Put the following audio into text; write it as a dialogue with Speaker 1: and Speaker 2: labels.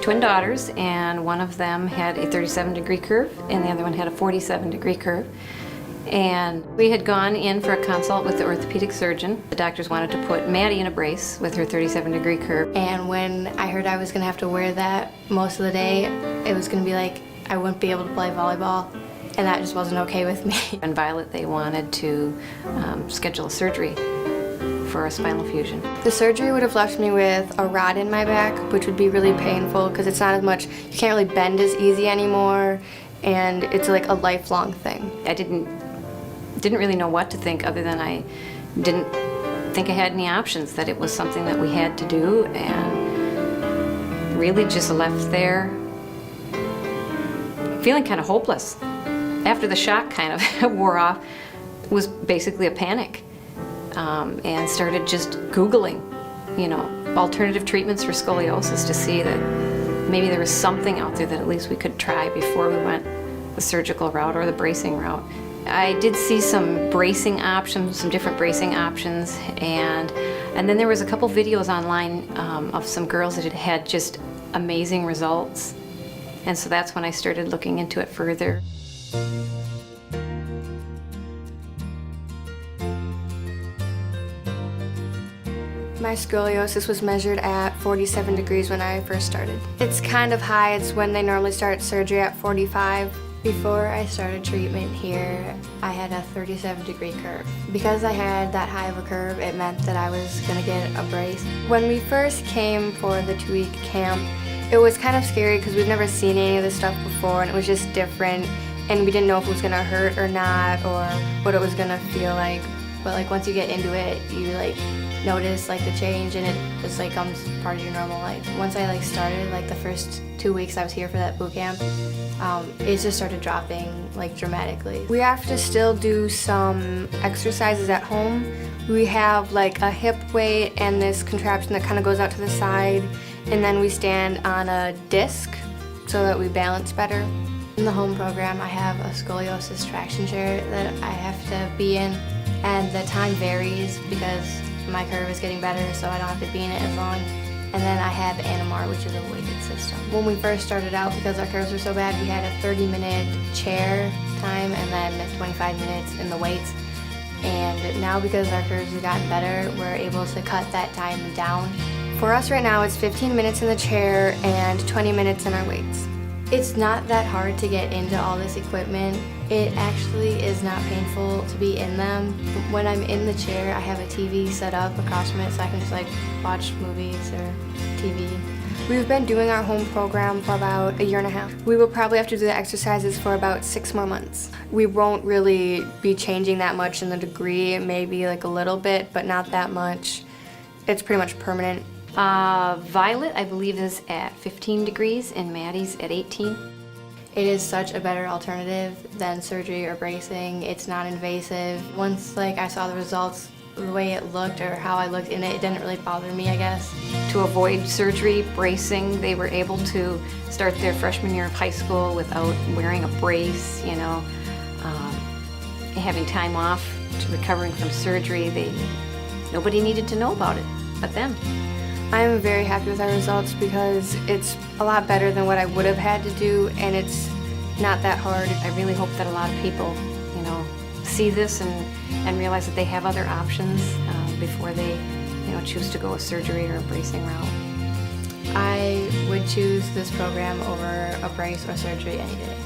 Speaker 1: twin daughters, and one of them had a 37-degree curve and the other one had a 47-degree curve. And we had gone in for a consult with the orthopedic surgeon. The doctors wanted to put Maddie in a brace with her 37-degree curve.
Speaker 2: And when I heard I was going to have to wear that most of the day, it was going to be like I wouldn't be able to play volleyball, and that just wasn't okay with me.
Speaker 1: And Violet, they wanted to schedule a surgery for a spinal fusion.
Speaker 2: The surgery would have left me with a rod in my back, which would be really painful because it's not as much, you can't really bend as easy anymore, and it's like a lifelong thing.
Speaker 1: I didn't really know what to think, other than I didn't think I had any options, that it was something that we had to do, and really just left there feeling kind of hopeless. After the shock kind of wore off, it was basically a panic, and started just Googling, alternative treatments for scoliosis to see that maybe there was something out there that at least we could try before we went the surgical route or the bracing route. I did see some bracing options, some different bracing options, and then there was a couple videos online of some girls that had had just amazing results. And so that's when I started looking into it further.
Speaker 2: My scoliosis was measured at 47 degrees when I first started. It's kind of high. It's when they normally start surgery at 45. Before I started treatment here, I had a 37-degree curve. Because I had that high of a curve, it meant that I was going to get a brace. When we first came for the 2-week camp, it was kind of scary because we've never seen any of this stuff before, and it was just different, and we didn't know if it was going to hurt or not, or what it was going to feel like. But once you get into it, you notice the change, and it just comes part of your normal life. Once I started, the first 2 weeks I was here for that boot camp, it just started dropping dramatically. We have to still do some exercises at home. We have a hip weight and this contraption that kind of goes out to the side, and then we stand on a disc so that we balance better. In the home program, I have a scoliosis traction chair that I have to be in, and the time varies because my curve is getting better, so I don't have to be in it as long. And then I have NMR, which is a weighted system. When we first started out, because our curves were so bad, we had a 30-minute chair time and then 25 minutes in the weights. And now, because our curves have gotten better, we're able to cut that time down. For us right now, it's 15 minutes in the chair and 20 minutes in our weights. It's not that hard to get into all this equipment. It actually is not painful to be in them. When I'm in the chair, I have a TV set up across from it so I can just watch movies or TV. We've been doing our home program for about 1.5 years. We will probably have to do the exercises for about 6 more months. We won't really be changing that much in the degree, maybe a little bit, but not that much. It's pretty much permanent.
Speaker 1: Violet, I believe, is at 15 degrees and Maddie's at 18.
Speaker 2: It is such a better alternative than surgery or bracing. It's not invasive. Once I saw the results, the way it looked or how I looked in it, it didn't really bother me, I guess.
Speaker 1: To avoid surgery, bracing, they were able to start their freshman year of high school without wearing a brace, having time off, recovering from surgery. Nobody needed to know about it but them.
Speaker 2: I'm very happy with our results because it's a lot better than what I would have had to do, and it's not that hard.
Speaker 1: I really hope that a lot of people, see this and realize that they have other options before they, choose to go a surgery or a bracing route.
Speaker 2: I would choose this program over a brace or surgery any day.